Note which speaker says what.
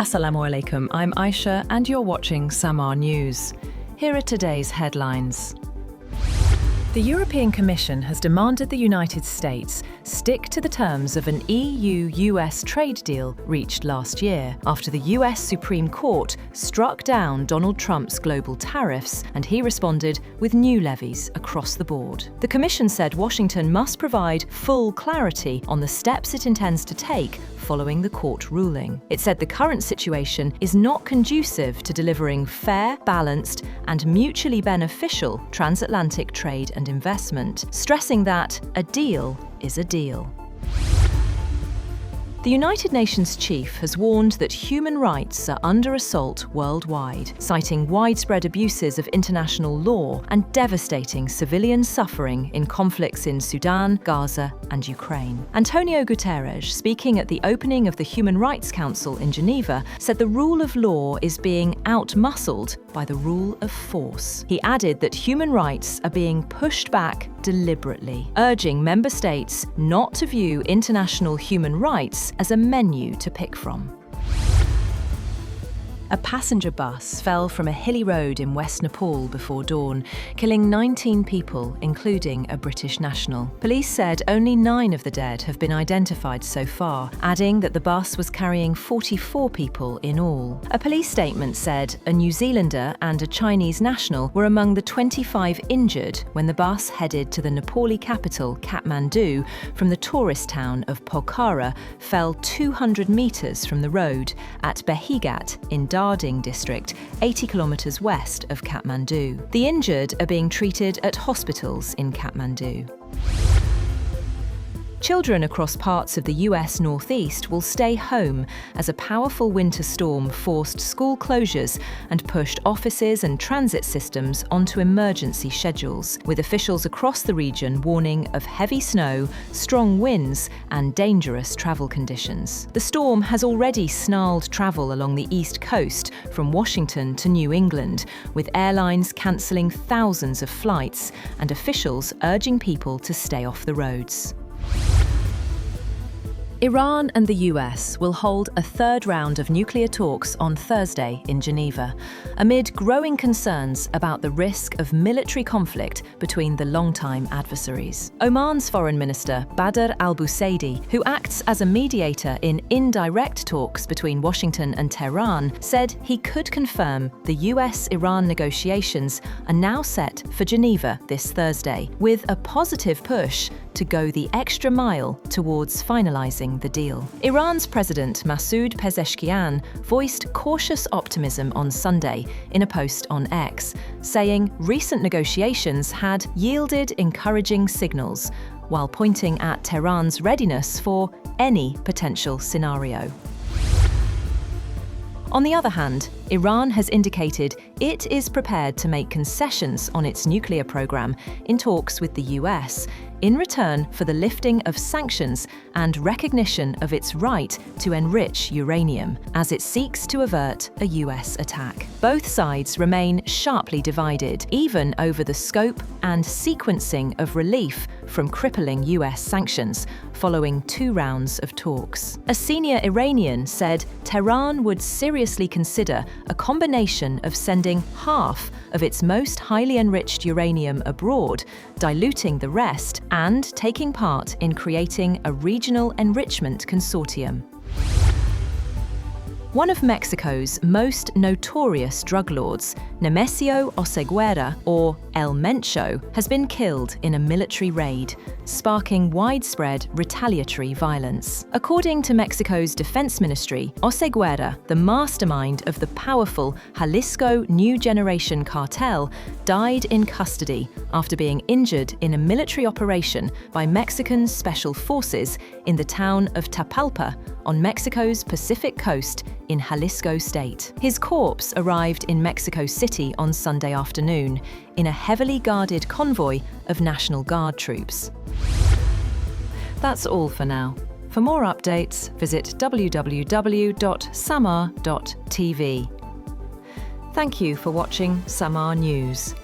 Speaker 1: Assalamu alaikum, I'm Aisha and you're watching Samar News. Here are today's headlines. The European Commission has demanded the United States stick to the terms of an EU-U.S. trade deal reached last year after the U.S. Supreme Court struck down Donald Trump's global tariffs and he responded with new levies across the board. The Commission said Washington must provide full clarity on the steps it intends to take following the court ruling. It said the current situation is not conducive to delivering fair, balanced, and mutually beneficial transatlantic trade and investment, stressing that a deal is a deal. The United Nations chief has warned that human rights are under assault worldwide, citing widespread abuses of international law and devastating civilian suffering in conflicts in Sudan, Gaza, and Ukraine. Antonio Guterres, speaking at the opening of the Human Rights Council in Geneva, said the rule of law is being outmuscled by the rule of force. He added that human rights are being pushed back deliberately, urging member states not to view international human rights as a menu to pick from. A passenger bus fell from a hilly road in West Nepal before dawn, killing 19 people, including a British national. Police said only 9 of the dead have been identified so far, adding that the bus was carrying 44 people in all. A police statement said a New Zealander and a Chinese national were among the 25 injured when the bus headed to the Nepali capital, Kathmandu, from the tourist town of Pokhara, fell 200 metres from the road at Benighat in Darding district, 80 kilometres west of Kathmandu. The injured are being treated at hospitals in Kathmandu. Children across parts of the US Northeast will stay home as a powerful winter storm forced school closures and pushed offices and transit systems onto emergency schedules, with officials across the region warning of heavy snow, strong winds, and dangerous travel conditions. The storm has already snarled travel along the East Coast from Washington to New England, with airlines cancelling thousands of flights and officials urging people to stay off the roads. Iran and the US will hold a third round of nuclear talks on Thursday in Geneva, amid growing concerns about the risk of military conflict between the longtime adversaries. Oman's Foreign Minister Badr al-Busaidi, who acts as a mediator in indirect talks between Washington and Tehran, said he could confirm the US-Iran negotiations are now set for Geneva this Thursday, with a positive push to go the extra mile towards finalising the deal. Iran's President Masoud Pezeshkian voiced cautious optimism on Sunday in a post on X, saying recent negotiations had yielded encouraging signals, while pointing at Tehran's readiness for any potential scenario. On the other hand, Iran has indicated it is prepared to make concessions on its nuclear program in talks with the US, in return for the lifting of sanctions and recognition of its right to enrich uranium, as it seeks to avert a US attack. Both sides remain sharply divided, even over the scope and sequencing of relief from crippling US sanctions, following 2 rounds of talks. A senior Iranian said Tehran would seriously consider a combination of sending half of its most highly enriched uranium abroad, diluting the rest, and taking part in creating a regional enrichment consortium. One of Mexico's most notorious drug lords, Nemesio Oseguera, or El Mencho, has been killed in a military raid, sparking widespread retaliatory violence. According to Mexico's defense ministry, Oseguera, the mastermind of the powerful Jalisco New Generation cartel, died in custody after being injured in a military operation by Mexican special forces in the town of Tapalpa on Mexico's Pacific coast in Jalisco state. His corpse arrived in Mexico City on Sunday afternoon in a heavily guarded convoy of National Guard troops. That's all for now. For more updates, visit www.samar.tv. Thank you for watching Samar News.